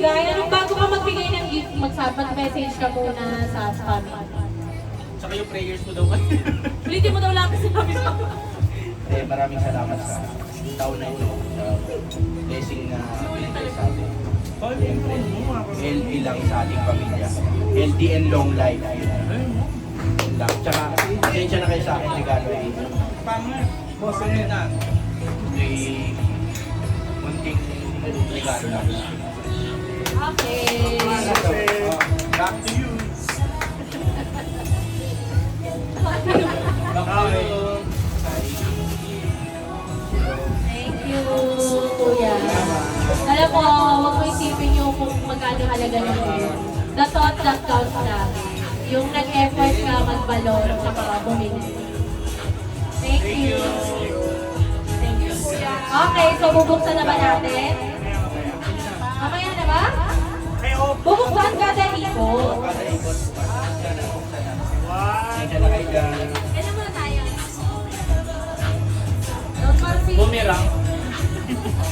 bibigay? Anong bago ka magbigay ng gift, mag-message ka muna sa family. Tsaka yung prayers mo daw kayo. Ulitin mo daw lang kasi sabi ko. Maraming salamat sa taon na ito. Blessing na binigay sa atin. Siyempre, healthy lang sa ating pamilya. Healthy and long life. Yun lang. Tsaka, atensya na kayo sa akin, regalo eh. Boss, ano na? Eh, munting regalo lang. Okay. Back to you. Thank you, Kuya. Alam mo, huwag mo isipin yung kung magkano halaga ng yun. The thought that counts lang. Yung nag-effort ka magbalon sa bumili. Thank you. Thank you, Kuya. Okay, so bubuksan na ba natin? Mamaya na ba? Bubuksan kada ikot. Kada ikot, sana buksan na. Atensya na kayo dyan. Kailan muna tayo? Don't worry. Bumirang.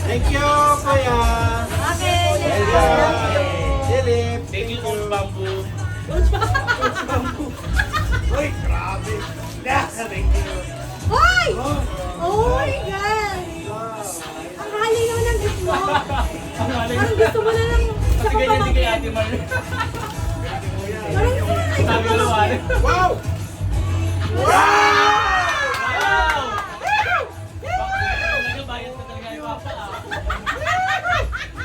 Thank you, Kuya. Okay, let's go. Welcome. Philip. Thank you, Coach Bamboo. Uy, grabe! Thank you! Hoy! Oh my God! Ang hali naman ng gift mo. Parang gusto mo na lang sa Kasi ganyan din kay kapamangkin. Ate Mar. Parang gusto mo na lang sa Sabi ko naman. kapamangkin. Wow! Wow! Talaga bayad ka talaga yung papa ah.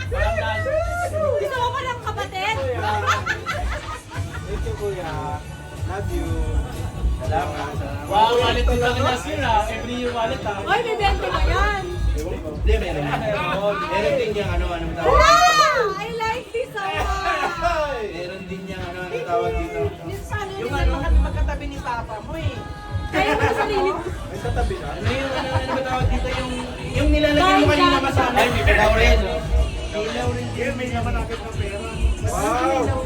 Parang nasa. Gusto mo pa ng kapatid? Thank you, Kuya. Love you. Salamat. Wow, wallet din lang niya sira. Every year wallet ah. Hoy, may 20 ba yan? Hindi, meron. Meron din yung anong tawag Wow! dito. I like this so much! Meron din yung anong tawag dito. Yung ano, magkatabi ni Papa mo eh. Kaya mo na sarili mo. May tatabi na? Ano ba tawag dito yung nilalagay mo kanina kasama? Ay, may Lauren. Lauren. Yun, may naman agad ng pera. Wow!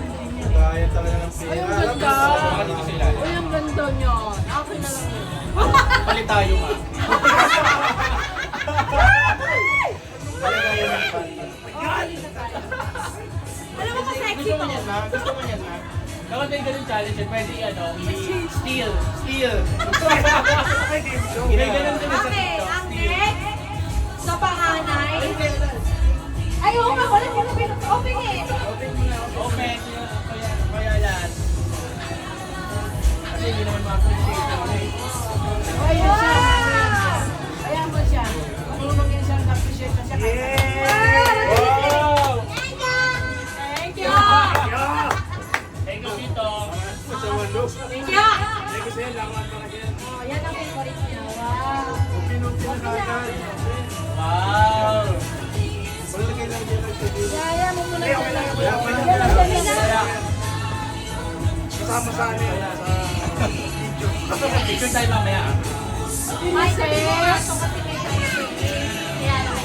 Kaya talaga ng pera. Ay, ang Alam mo, ganda. baka dito sila. Uy, ang ganda niya. Akin na lang yun. Palit tayo nga. Talaga yun ang fun. Alam mo ka sexy Gusto mo to. yan, ma? Gusto mo yan, ma? Kapag may ganun challenge, pwede steal. Steal. Ay, game show. May ganun din sa Okay, TikTok. ang Steal. next sa panganay. Ay, oo nga, wala ko na open eh. Open. Kaya yan. Kasi hindi naman ma-appreciate ako eh. Ayan mo siya. Marunong yan siya, appreciate na siya. Wow! Thank you. Thank you, Tito. Thank you. Thank you sa'yo, laman talaga yan. Oh, yan ang favorite niya. Wow. Pinunti na kagad. Wow! Palagay lang yan ang sabi. Yaya mo muna Okay, okay lang, okay lang, okay lang. Yan ang sabi na. Kaya, Kasama sa ano yun, sa video. picture tayo mamaya. Hi, sir.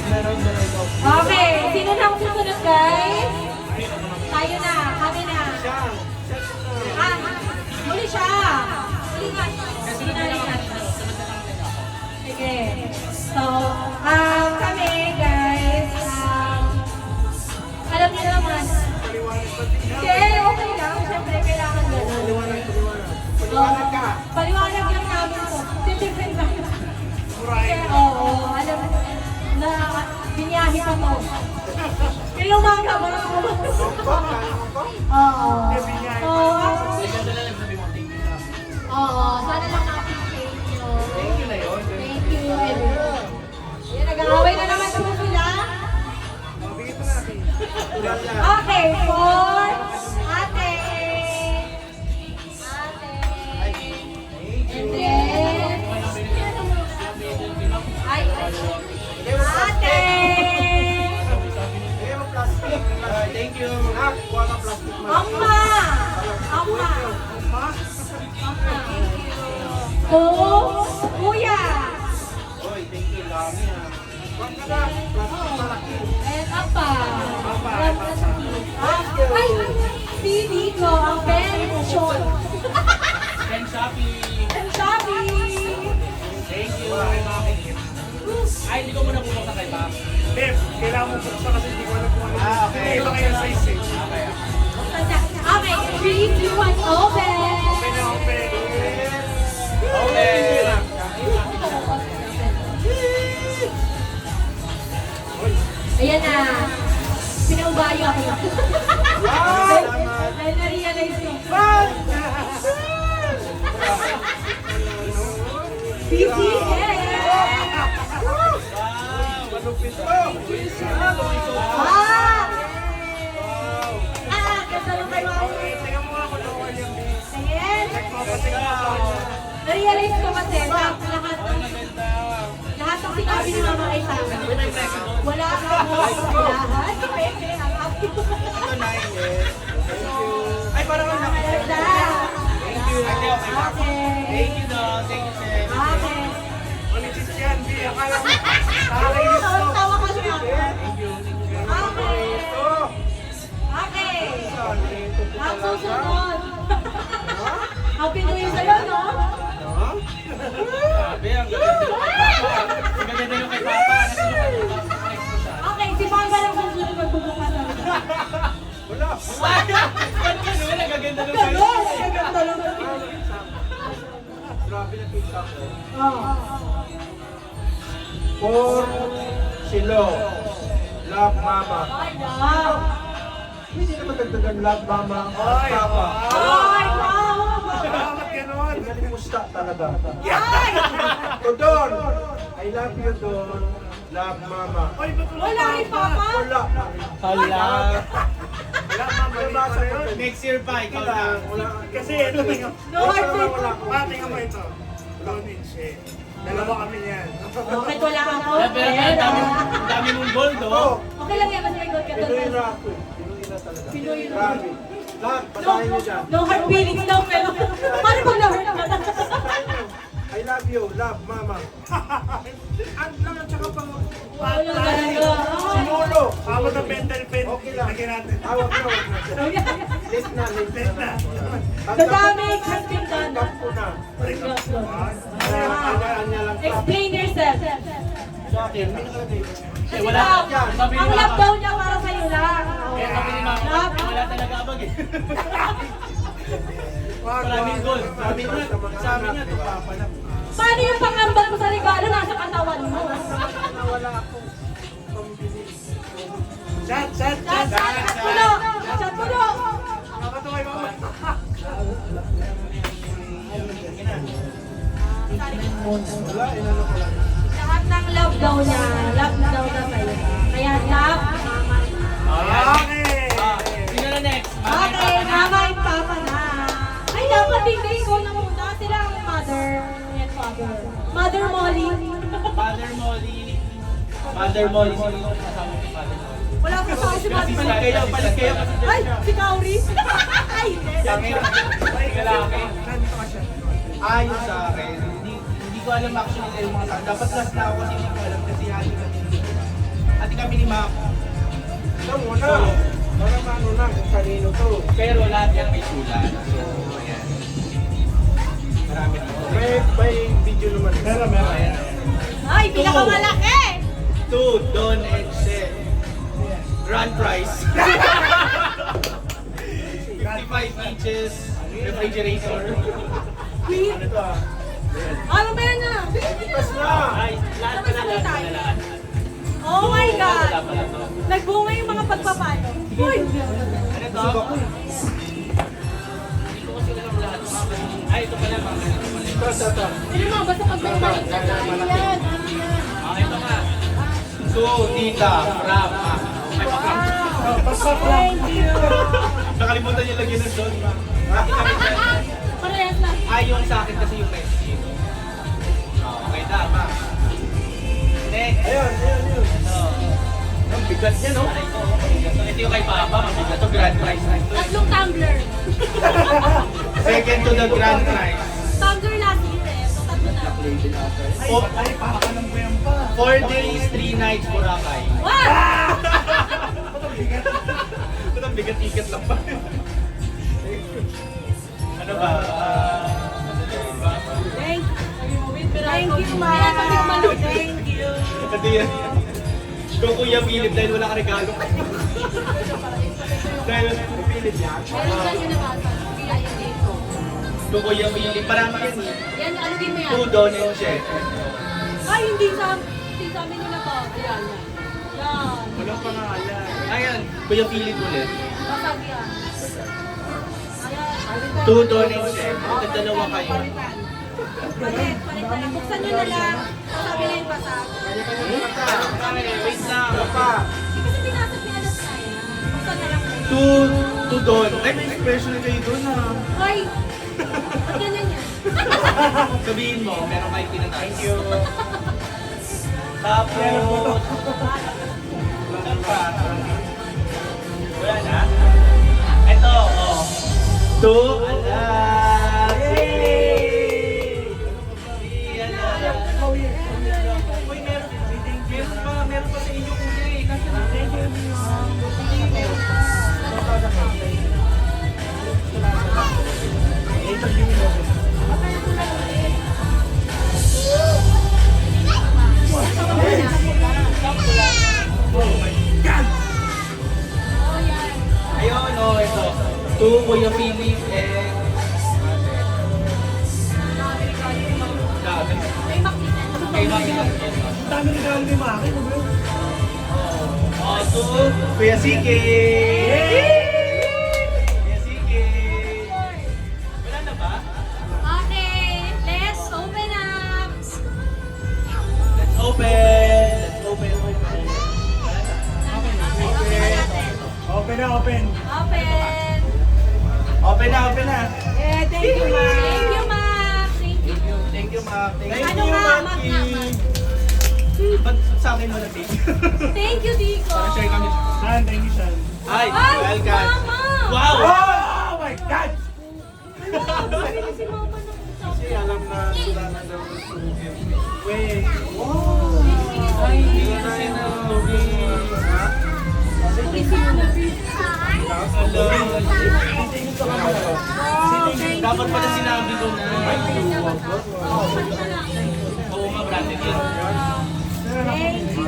Okay, sino na ang susunod, guys? Tayo na, kami na. Ah, muli siya. Muli nga. Sige na rin natin. Sige. So, kami, guys, alam niyo naman. Okay, okay lang. Siyempre, kailangan gano'n. Paliwanag ka. Paliwanag lang namin po. Titipin lang. Murahin. Oo, alam mo, na biniyahe pa to. Kaya umaga, parang ako. Oo. Ganda na lang sabi mo, thank you na. Oo, sana lang na-appreciate nyo. Thank you na yun. Thank you, everyone. Yan, nag-aaway na naman sa sila. Mabigit na natin. Okay, for ate. And then, ay, ate. Thank you. Nak, kuha ka plastic man. Amma. Amma. Ma? Kuya. Oy, thank you. Dami ah. Kuha ka na. Plastic malaki. And apa. Ay, si Nico, ang pension. Then Shopee. And Shopee. Thank you. Ay, hindi ko muna pumunta kay Pap. Babe, kailangan mo buksan kasi hindi ko alam kung ano Okay. Iba kayo size eh. Okay, 3, 2, 1, open! Open na open. Okay. Ayan na. Pinaubayo ako. Salamat. Ay, na-realize ko. BTS! Malupit to. Ah! Ganda lang kayo. Tingnan mo nga kung local yung beats. Ayan. Papating ako. Na-realize ko kasi na lahat ng sinabi ni Mama ay tama. Wala akong lahat. Pwede, ang happy. Ito na yes. Thank you. Ay, parang ang laki. Ganda. Thank you. Okay. Thank you, Doc. Thank you, sir. Okay. Ulitis yan, B. Akala mo. Nakakainis to. Tawa ka siya. Thank you. Okay. Okay. Ang susunod. Happy New Year sa'yo, no? Grabe, ang ganda yung kay Papa. Next ko siya. Okay, si Mama lang susunod magbubukas na. Wala. Ba't ganun? Nagaganda ng Gano'n! Ang ganda lang. Grabe na pizza ko. Oh. For Silo. Love Mama. Ay, wow! Hindi na matagdagan Love Mama. Ay, Papa. Ay, wow! Bakit ganon? Nalimusta talaga. Ay! To Don. I love you, Don. Love Mama. Ay, ba't Wala rin, Papa! Wala. Hala. Wala, mama. Nabasa ko yun. Next year pa, ikaw Wala. lang. Wala. Kasi ito, tingnan. No hard feelings. Tingnan mo ito. Lonage eh. Dalawa kami yan. Bakit wala kang Pero ang dami mong gold, oh. Okay lang yan kasi may gold ka Pinoy doon. rap eh. Pinoy na talaga. Pinoy na. Grabe. Lahat, No, patayin nyo dyan. no hard feelings daw, pero paano pag na-hurt ka na? I love you, love Mama. Ang lang at saka pang Wala talaga. sinulo. Ako na pentel pen. Okay lang. Lagyan natin. Awag na, wag na. Late na, late Late na. na. The damage has been done. Tanggap ko na. Alaan niya lang. Explain yourself. Sa akin, may nakalagay. Kasi wala. daw, Sabi ni ang Mama. love daw niya para sa'yo lang. Kaya sabi ni Mama, Love. wala talaga abag eh. Maraming gold. Sabi niya, sabi niya, ito papa na. Paano yung pangambal mo sa regalo nasa katawan mo? Wala akong pambili. Chat, chat, Chat, chat. chat puno! Chat puno! Nakakatuwa yung mama. Wala, inano ko lang. Lahat ng love daw niya, love daw na sa'yo. Kaya love, mama. Okay. Sino na next? Okay, mama and papa na. Ay, dapat hindi. Ikaw na muna. Sila ang mother and father. Mother Molly. Mother Molly. Mother Molly. Sino yung kasama ni Mother Molly? Wala ko sa si Mother Molly. Palit kayo. Ay, si Kauri. Ay, Kami. Lalaki. Nandito ka siya. Ayon sa akin, hindi ko alam actually yung mga tao. Dapat last na ako kasi hindi ko alam kasi hati kami ni Mac. Ito muna. Para maano na kung kanino to. Pero lahat yan may sulat. So, ayan. Marami dito. May video naman. Meron, meron. ay, pinakamalaki. 2, Don and Seth. Grand prize. 55 inches refrigerator. Ano to ah? Ano ba yan na? Ipas na! Ay, lahat pala Sabay-sabay lahat. Oh my God. Wala pala to. Nagbunga yung mga pagpapalo. Uy! Ano to? Subak ko eh. Hindi ko kasi alam lahat. Ay, ito pala mga Ito. Sino mo, basta pag may maliit na tayo yan. Ah, ito nga. So, tita, from Mac. Ay, baka. Thank you. Nakalimutan niyo lagyan ng Don, Ma. Hati kami dyan. Parehas lang. Ay, yung sa akin kasi yung message. Okay, tama. Next. Ayun. Ito. Ang bigat niya, no? Aray ko. Ito yung kay Papa. Mabigat to. Grand prize na ito. Tatlong tumbler. Second to the grand prize. Tumbler last year eh. So, tatlo na. Ay, papa ng buyan pa. 4 days, 3 nights, Boracay. Wow! Ito ang bigat ticket lang pa. Ano ba? Thank you, ma. Thank you. Pati yan. To Kuya Philip dahil wala ka regalo. Dahil Philip yan. Meron ka yung nabasa. Kaya yan dito. To Kuya Philip, marami yan eh. Yan, alugin mo yan. To Don and Che. Ay, hindi sa amin nila pa. Ayan, yan. Yan. Walang pangalan. Ayan, Kuya Philip ulit. Basag yan. Ayan. To Don and Che. Ito dalawa kayo. Palit na. Buksan nyo na lang. Sabi na yung basag. Wait lang. Pa. Hindi kasi pinasag ni Alas na yan. Buksan na lang. To Don. Ay, may expression na kayo doon ha. Hoy! Ba't ganyan yan? Sabihin mo, meron kayo tinataas. Thank you. Tapos, saan pa? Wala na? Ito, oh. To Alas! Yay! Alas! Uy, meron pa sa inyo kuya eh. Kasi hindi meron pa. Ayun, oh, ito. To Kuya Philip and... May makita. Kay Maki lang. Dami regalo ni Maki. Oh, to Kuya Siki! Kuya Siki! Wala na ba? Okay, let's open up. Let's open! Let's open. Open na, open. Open. Open na, open na. Yeah, thank you, Mac. Thank you, Mac. Thank you. Thank you, Mac. Ano nga, Mac nga, Mac. Ba't sa akin mo na thank you? Thank you, Dico. Para share kami. San, thank you, San. Ay, Ay, welcome. Mama. Wow! Oh my God! Bumili si Mama ng Kasi alam na wala na daw yung Wait. Ay, Hindi ko na sinabi. Dapat pala sinabi ko na. Oo nga, branded yun. Thank you.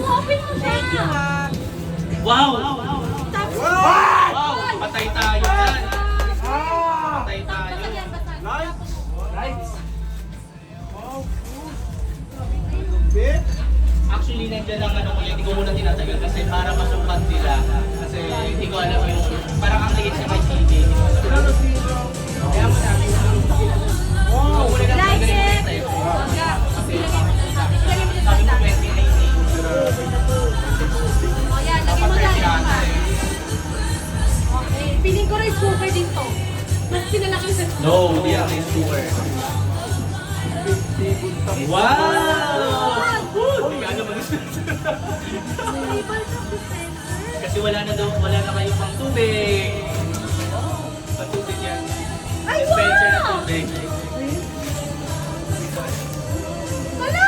Open mo siya. Thank you, Mac. Wow! Tapos, Wow! Patay tayo dyan. Ah! Patay tayo. Lights! Lights! Actually, nandiyan lang ano kuya, hindi ko muna tinatagal kasi para masumpat nila. Kasi hindi ko alam yung, parang ang liit siya kay CD. Kaya mo namin. Wow! Muna lang like talaga yung it. tayo. Wagga. Kasi Ilagay mo sabi sa ko taas. 2019. O yan, lagay mo Patay lang. si Ana eh. Okay, piling ko rin super din to. Mas pinalaki sa No, hindi ako yung sugar. Wow! Hindi ka naman kasi wala na kayo pang tubig. Pang tubig yan. Ay, Dispenser na wow! tubig. Hala!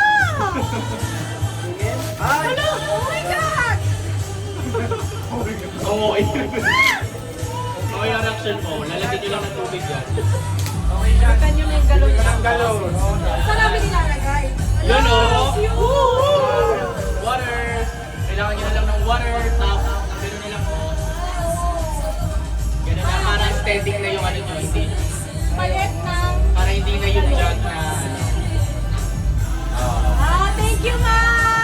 Ay! Hala! Oh my God! Oo, okay ang reaction mo. Lalagyan nyo lang ng tubig yan. Ikan nyo na yung galon. Ang galon. Saan namin nilalagay? Yun o! Cute! Water! Kailangan nyo na lang ng water. Tapos, ang gano'n na lang po. Gano'n na, para aesthetic na yung ano nyo. Hindi, Palit ng... para hindi na yung jug na ano. Thank you, Mac!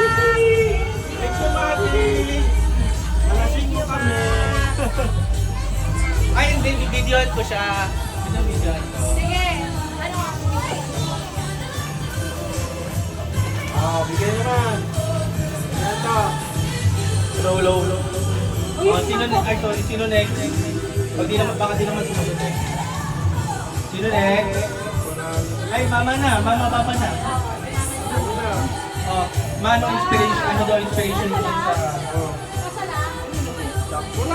Thank you, Maki! Nalasing mo kami. Ay, hindi, videoan ko siya. Videoan ko. Sige. Ano nga? Bigyan naman. Yan to. Low. Sino next? Ay, sorry, sino next? Pag di naman, baka di naman sumunod next. Sino next? Ay, mama na, papa na. Oh, mano inspiration, ano daw inspiration mo dun sa...